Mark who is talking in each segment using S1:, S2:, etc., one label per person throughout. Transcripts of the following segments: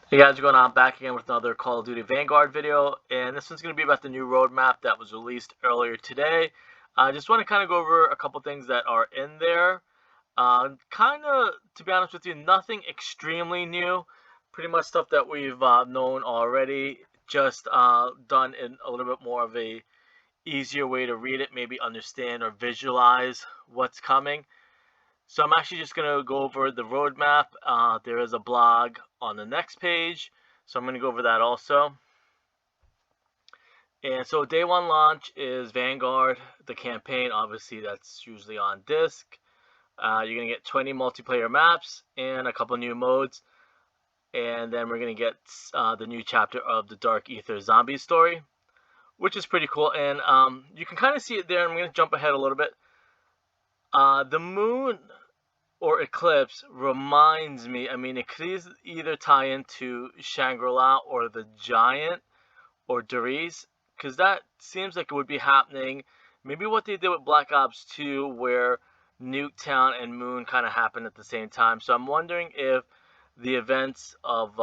S1: Hey guys, what's going on? Back again with another Call of Duty Vanguard video, and this one's going to be about the new roadmap that was released earlier today. I just want to kind of go over a couple things that are in there. Kind of, to be honest with you, nothing extremely new. Pretty much stuff that we've known already, just done in a little bit more of a easier way to read it, maybe understand or visualize what's coming. So I'm actually just going to go over the roadmap. There is a blog on the next page, so I'm going to go over that also. And so day one launch is Vanguard, the campaign. Obviously, that's usually on disc. You're going to get 20 multiplayer maps and a couple new modes. And then we're going to get the new chapter of the Dark Ether Zombie story, which is pretty cool. And you can kind of see it there. I'm going to jump ahead a little bit. The moon or eclipse reminds me, I mean, it could either tie into Shangri-La or the Giant or Deriz, because that seems like it would be happening. Maybe what they did with Black Ops 2, where Nuketown and Moon kind of happened at the same time. So I'm wondering if the events of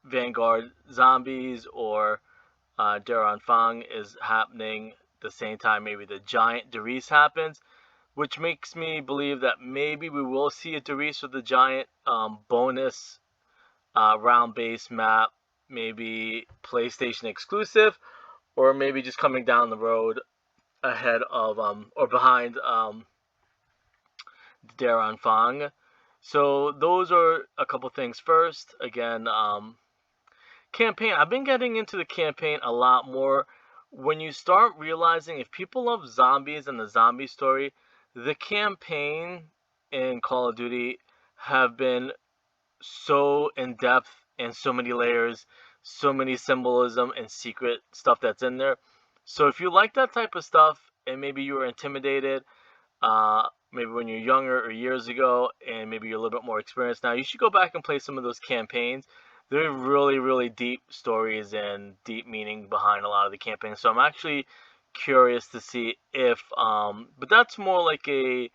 S1: Vanguard Zombies or Daron Fang is happening the same time. Maybe the Giant Deriz happens, which makes me believe that maybe we will see a Derice with the Giant bonus round-based map, maybe PlayStation exclusive, or maybe just coming down the road ahead of or behind Daron Fang. So those are a couple things. First, again, campaign. I've been getting into the campaign a lot more. When you start realizing if people love zombies and the zombie story, the campaign in Call of Duty have been so in depth and so many layers, so many symbolism and secret stuff that's in there. So if you like that type of stuff and maybe you were intimidated, maybe when you're younger or years ago, and maybe you're a little bit more experienced now, you should go back and play some of those campaigns. There are really, really deep stories and deep meaning behind a lot of the campaigns. So I'm actually curious to see if but that's more like a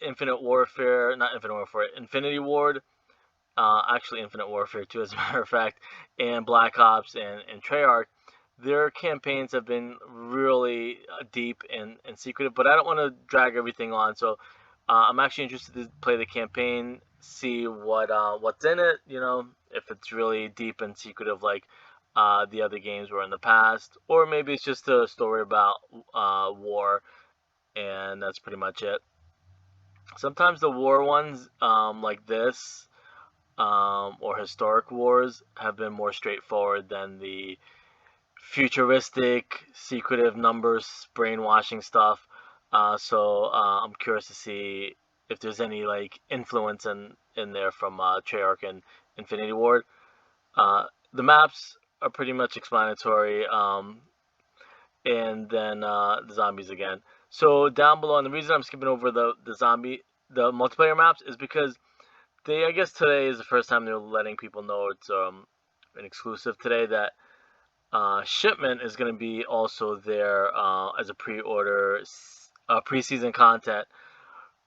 S1: Infinite Warfare, not Infinite Warfare, Infinity Ward, actually Infinite Warfare too, as a matter of fact, and Black Ops and Treyarch. Their campaigns have been really deep and secretive, but I don't want to drag everything on. So I'm actually interested to play the campaign, see what's in it. You know, if it's really deep and secretive like the other games were in the past, or maybe it's just a story about war, and that's pretty much it. Sometimes the war ones, like this, or historic wars, have been more straightforward than the futuristic, secretive numbers, brainwashing stuff. So I'm curious to see if there's any like influence in there from Treyarch and Infinity Ward. The maps are pretty much explanatory, and then the zombies again. So down below, and the reason I'm skipping over the multiplayer maps is because I guess today is the first time they're letting people know it's an exclusive today, that shipment is going to be also there as a pre-order, preseason content.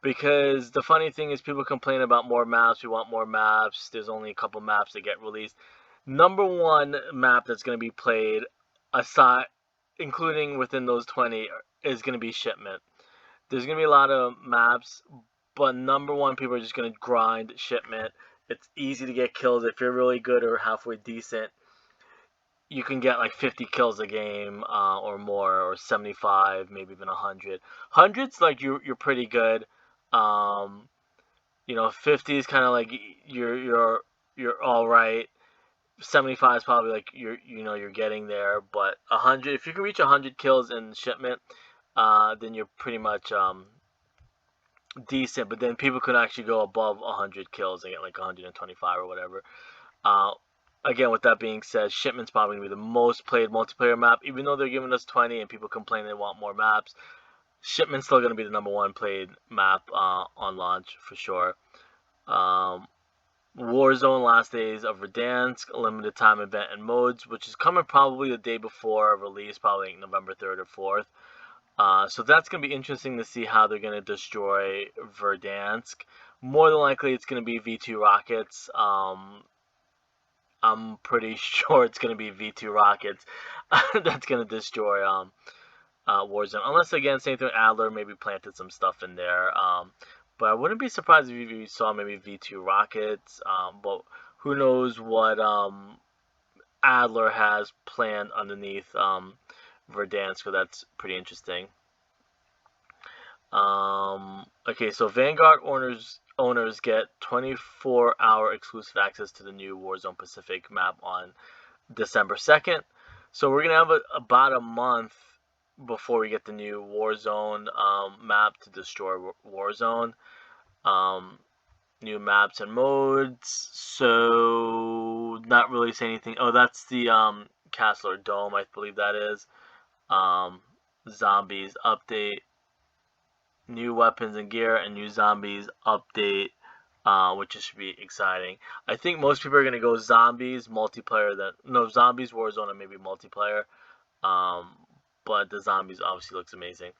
S1: Because the funny thing is, people complain about more maps. We want more maps. There's only a couple maps that get released. Number one map that's going to be played, aside, including within those 20, is going to be shipment. There's going to be a lot of maps, but number one, people are just going to grind shipment. It's easy to get kills if you're really good or halfway decent. You can get like 50 kills a game, or more, or 75, maybe even 100. Hundreds, like you're pretty good. Um, 50 is kind of like you're all right. 75 is probably like you're getting there. But 100, if you can reach 100 kills in shipment, then you're pretty much decent. But then people could actually go above 100 kills and get like 125 or whatever. Uh, Again, with that being said, Shipment's probably going to be the most played multiplayer map. Even though they're giving us 20 and people complain they want more maps, Shipment's still going to be the number one played map on launch for sure. Um, Warzone Last Days of Verdansk, limited time event and modes, which is coming probably the day before release, probably November 3rd or 4th. So that's going to be interesting to see how they're going to destroy Verdansk. More than likely, it's going to be V2 rockets. I'm pretty sure it's going to be V2 rockets that's going to destroy Warzone. Unless, again, same thing with Adler, maybe planted some stuff in there. But I wouldn't be surprised if you saw maybe V2 rockets. But who knows what Adler has planned underneath Verdansk, so that's pretty interesting. Okay, so Vanguard owners get 24-hour exclusive access to the new Warzone Pacific map on December 2nd. So we're gonna have about a month before we get the new Warzone map to destroy Warzone. New maps and modes. So not really say anything. Oh, that's the Castle or Dome, I believe that is. Zombies update. New weapons and gear and new zombies update, which should be exciting. I think most people are gonna go zombies multiplayer. Zombies Warzone and maybe multiplayer. But the zombies obviously looks amazing.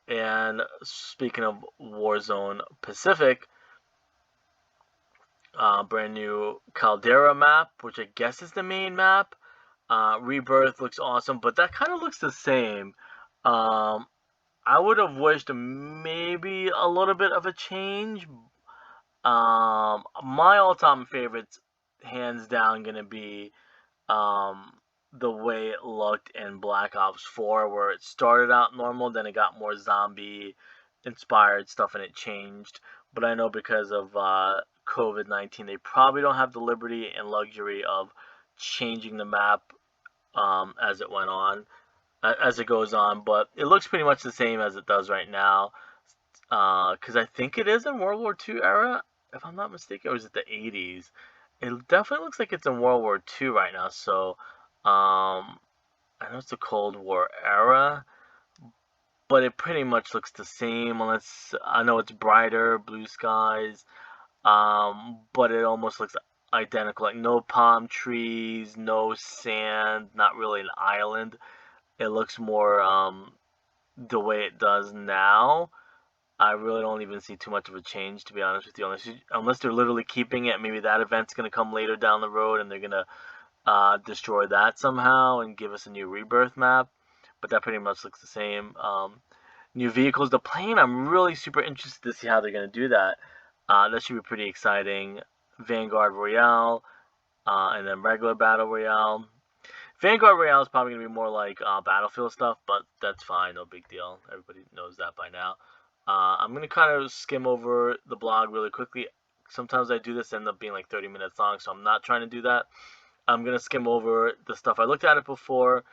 S1: And speaking of Warzone Pacific, brand new Caldera map, which I guess is the main map. Rebirth looks awesome, but that kind of looks the same. I would have wished maybe a little bit of a change. My all-time favorites, hands down, gonna be the way it looked in Black Ops 4, where it started out normal, then it got more zombie-inspired stuff, and it changed. But I know because of COVID-19, they probably don't have the liberty and luxury of changing the map as it went on. As it goes on, but it looks pretty much the same as it does right now. Because I think it is in World War II era, if I'm not mistaken, or is it the 80s? It definitely looks like it's in World War II right now. So I know it's the Cold War era, but it pretty much looks the same. Unless I know it's brighter, blue skies, but it almost looks identical. Like no palm trees, no sand, not really an island. It looks more the way it does now. I really don't even see too much of a change, to be honest with you, unless they're literally keeping it. Maybe that event's going to come later down the road and they're going to destroy that somehow and give us a new Rebirth map. But that pretty much looks the same. New vehicles. The plane, I'm really super interested to see how they're going to do that. That should be pretty exciting. Vanguard Royale, and then regular Battle Royale. Vanguard Royale is probably going to be more like Battlefield stuff, but that's fine, no big deal. Everybody knows that by now. I'm going to kind of skim over the blog really quickly. Sometimes I do this, end up being like 30 minutes long, so I'm not trying to do that. I'm going to skim over the stuff. I looked at it before.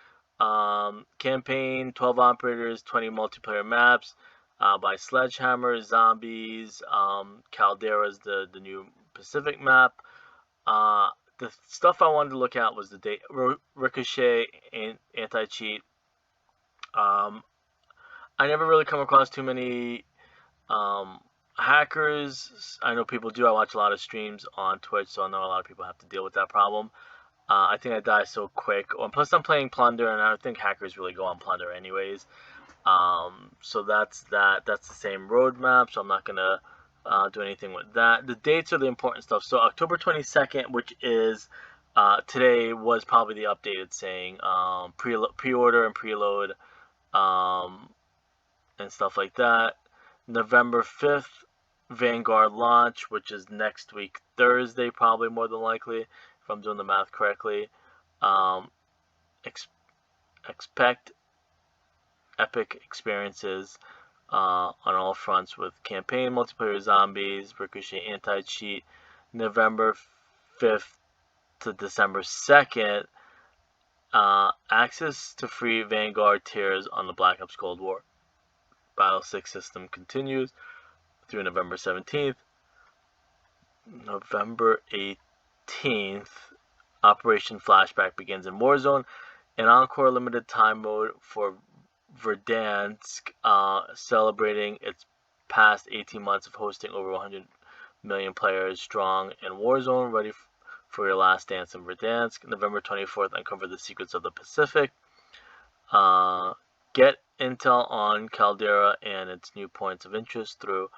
S1: Campaign, 12 operators, 20 multiplayer maps by Sledgehammer, Zombies, Caldera's the new Pacific map. The stuff I wanted to look at was the Ricochet and anti-cheat. I never really come across too many hackers. I know people do. I watch a lot of streams on Twitch, so I know a lot of people have to deal with that problem. I think I die so quick. And plus, I'm playing Plunder, and I don't think hackers really go on Plunder anyways. So that's that. That's the same roadmap, so I'm not going to do anything with that. The dates are the important stuff. So October 22nd, which is today, was probably the updated saying pre-order and preload and stuff like that. November 5th, Vanguard launch, which is next week Thursday, probably more than likely, if I'm doing the math correctly. Expect epic experiences on all fronts with campaign, multiplayer, zombies, Ricochet, anti-cheat. November 5th to December 2nd, access to free Vanguard tiers on the Black Ops Cold War Battle 6 system continues through November 17th. November 18th, Operation Flashback begins in Warzone. An Encore limited time mode for Verdansk, celebrating its past 18 months of hosting over 100 million players strong in Warzone, ready for your last dance in Verdansk. November 24th, uncover the secrets of the Pacific. Get intel on Caldera and its new points of interest through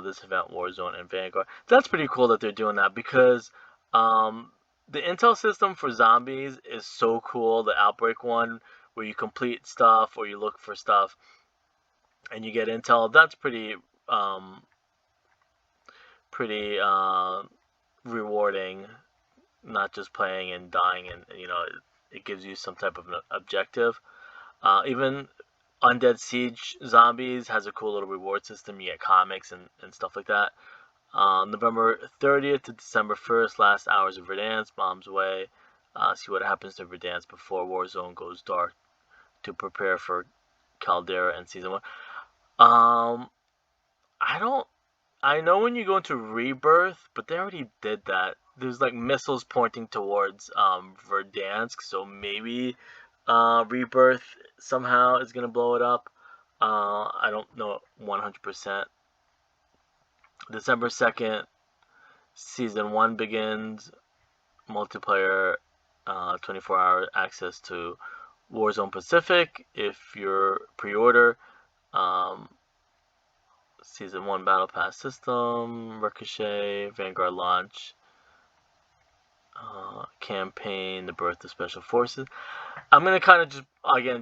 S1: this event, Warzone and Vanguard. That's pretty cool that they're doing that because the intel system for zombies is so cool. The Outbreak one, where you complete stuff or you look for stuff and you get intel, that's um, pretty rewarding. Not just playing and dying, and it gives you some type of an objective. Even Undead Siege Zombies has a cool little reward system. You get comics and stuff like that. November 30th to December 1st, last hours of Verdansk, bombs away. See what happens to Verdansk before Warzone goes dark to prepare for Caldera and Season 1. I don't. I know when you go into Rebirth, but they already did that. There's like missiles pointing towards Verdansk, so maybe Rebirth somehow is gonna blow it up. I don't know 100%. December 2nd, Season 1 begins. Multiplayer, 24-hour access to Warzone Pacific if you're pre-order. Season 1 Battle Pass system, Ricochet, Vanguard launch, campaign, the birth of Special Forces. I'm going to kind of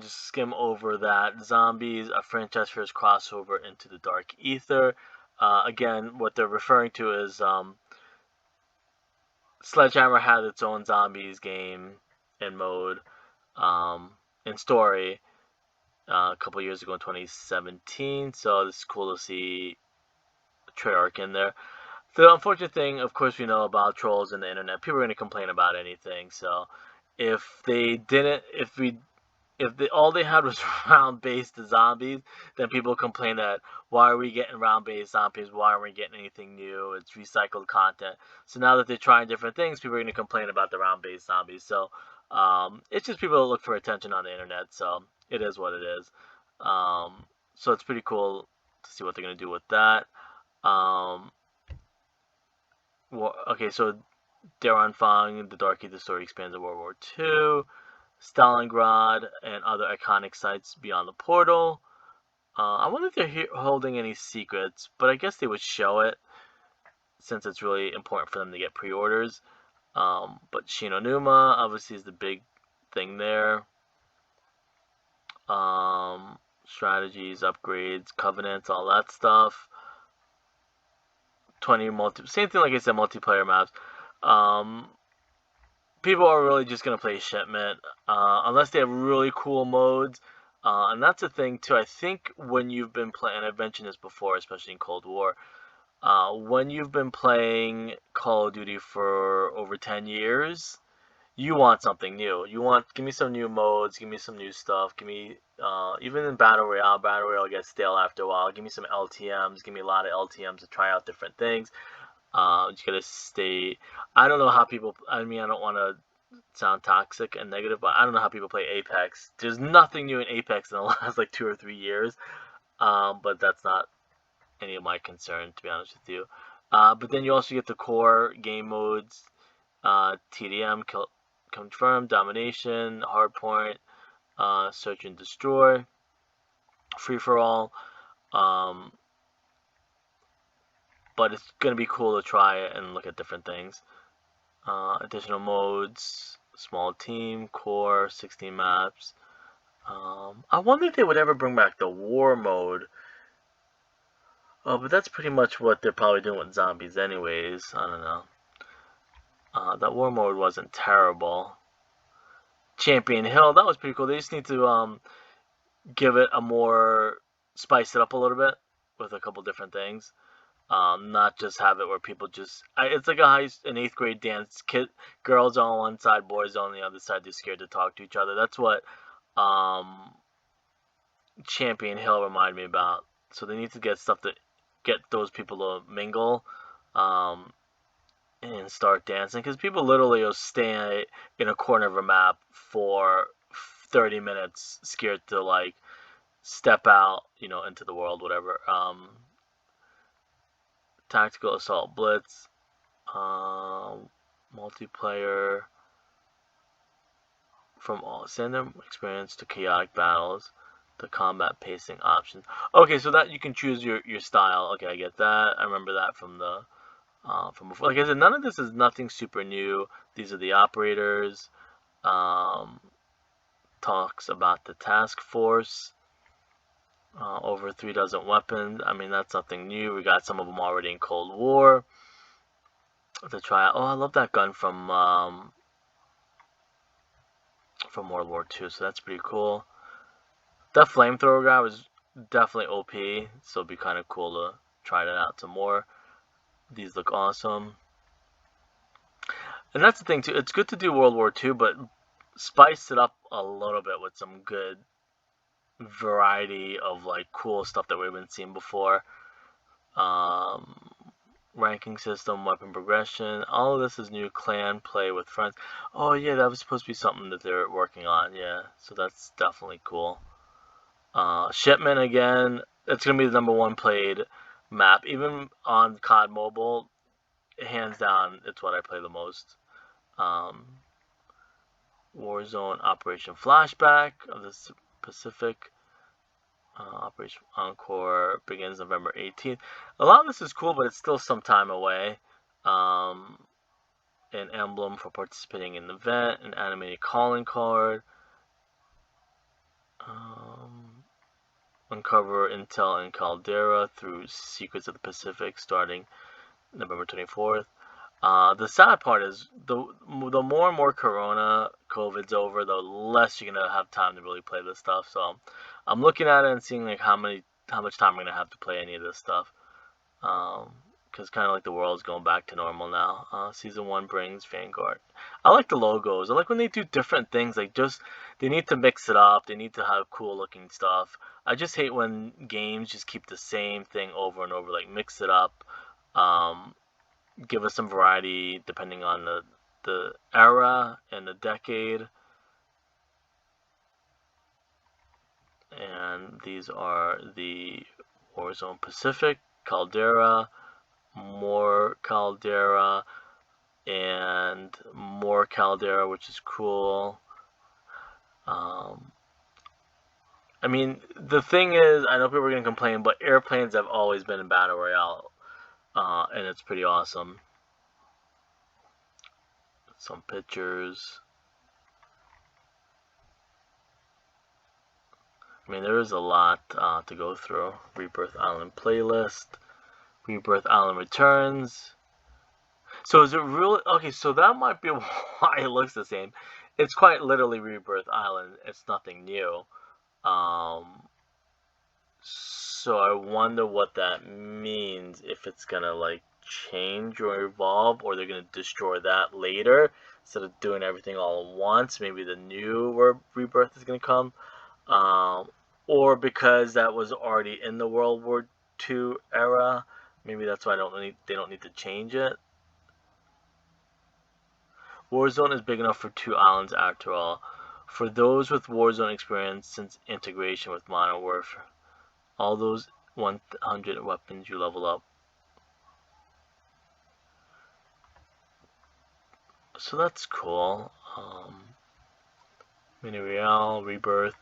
S1: just skim over that. Zombies, a franchise first crossover into the Dark Ether. Again, what they're referring to is Sledgehammer had its own zombies game and mode and story a couple years ago in 2017. So this is cool to see Treyarch in there. The unfortunate thing, of course, we know about trolls and the internet. People are going to complain about anything. So if they didn't, all they had was round-based zombies, then people complain that why are we getting round-based zombies? Why aren't we getting anything new? It's recycled content. So now that they're trying different things, people are going to complain about the round-based zombies. So it's just people that look for attention on the internet. So it is what it is. So it's pretty cool to see what they're going to do with that. Okay, so Darren Fang, the Dark Ether story expands in World War II. Stalingrad and other iconic sites beyond the portal. I wonder if they're holding any secrets, but I guess they would show it since it's really important for them to get pre-orders. But Shinonuma obviously is the big thing there. Strategies, upgrades, covenants, all that stuff. 20 same thing like I said, multiplayer maps. People are really just going to play shipment unless they have really cool modes. And that's the thing, too. I think when you've been playing, and I've mentioned this before, especially in Cold War, when you've been playing Call of Duty for over 10 years, you want something new. Give me some new modes, give me some new stuff, give me, even in Battle Royale gets stale after a while. Give me some LTMs, give me a lot of LTMs to try out different things. You gotta stay. I don't know how people. I mean, I don't want to sound toxic and negative, but I don't know how people play Apex. There's nothing new in Apex in the last like 2 or 3 years. But that's not any of my concern, to be honest with you. But then you also get the core game modes, TDM, confirm, domination, hardpoint, search and destroy, free for all. But it's going to be cool to try it and look at different things. Additional modes, small team, core, 16 maps. I wonder if they would ever bring back the war mode. But that's pretty much what they're probably doing with zombies anyways. I don't know. That war mode wasn't terrible. Champion Hill, that was pretty cool. They just need to give it a more, spice it up a little bit with a couple different things. Not just have it where people just, it's like an 8th grade dance. Girls on one side, boys on the other side. They're scared to talk to each other. That's what Champion Hill reminded me about. So they need to get stuff to get those people to mingle and start dancing, because people literally will stay in a corner of a map for 30 minutes scared to like step out, into the world, whatever. Tactical Assault Blitz, multiplayer, from all send them experience to chaotic battles. the combat pacing options. Okay, so that you can choose your style. Okay, I get that. I remember that from the from before. Like I said, none of this is nothing super new. These are the operators. Talks about the task force. Over 3 dozen weapons. I mean, that's nothing new. We got some of them already in Cold War. To try out. Oh, I love that gun from World War II. So that's pretty cool. That flamethrower guy was definitely OP. So it'd be kind of cool to try that out some more. These look awesome. And that's the thing too. It's good to do World War II, but spice it up a little bit with some good variety of like cool stuff that we've been seeing before. Ranking system, weapon progression, all of this is new. Clan play with friends. Oh yeah, that was supposed to be something that they're working on. Yeah, so that's definitely cool. Shipment again. It's gonna be the #1 played map, even on COD Mobile. Hands down, it's what I play the most. Warzone Operation Flashback of the Pacific. Operation Encore begins November 18th. A lot of this is cool, but it's still some time away. An emblem for participating in the event, an animated calling card. Uncover intel in Caldera through Secrets of the Pacific starting November 24th. The sad part is the more and more Corona COVID's over, the less you're gonna have time to really play this stuff. So I'm looking at it and seeing like how much time I'm gonna have to play any of this stuff. Because kind of like the world's going back to normal now. Season 1 brings Vanguard. I like the logos. I like when they do different things. Like they need to mix it up. They need to have cool looking stuff. I just hate when games just keep the same thing over and over. Like mix it up. Give us some variety depending on the era and the decade. And these are the Warzone Pacific, Caldera, more Caldera, and more Caldera, which is cool. I mean, the thing is, I know people are going to complain, but airplanes have always been in Battle Royale. And it's pretty awesome. Some pictures. I mean, there is a lot to go through. Rebirth Island playlist. Rebirth Island returns. So is it really... Okay, so that might be why it looks the same. It's quite literally Rebirth Island. It's nothing new. So I wonder what that means, if it's gonna like change or evolve, or they're gonna destroy that later instead of doing everything all at once. Maybe the new Rebirth is gonna come, or because that was already in the World War II era, maybe that's why they don't need to change it. Warzone is big enough for 2 islands after all. For those with Warzone experience since integration with Modern Warfare, all those 100 weapons you level up. So that's cool. Mini Real, Rebirth,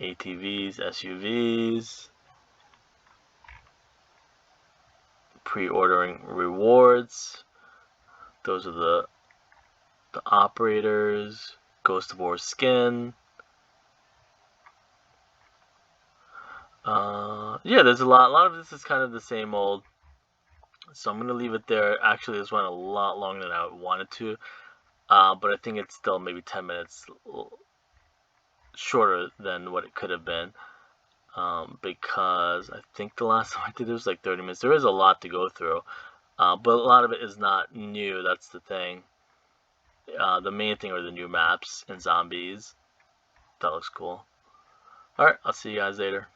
S1: ATVs, SUVs, pre-ordering rewards. Those are the operators. Ghost of War skin. Yeah, there's a lot of this is kind of the same old. So I'm going to leave it there. Actually, this went a lot longer than I wanted to. But I think it's still maybe 10 minutes shorter than what it could have been. Because I think the last time I did it was like 30 minutes. There is a lot to go through. But a lot of it is not new. That's the thing. The main thing are the new maps and zombies. That looks cool. Alright, I'll see you guys later.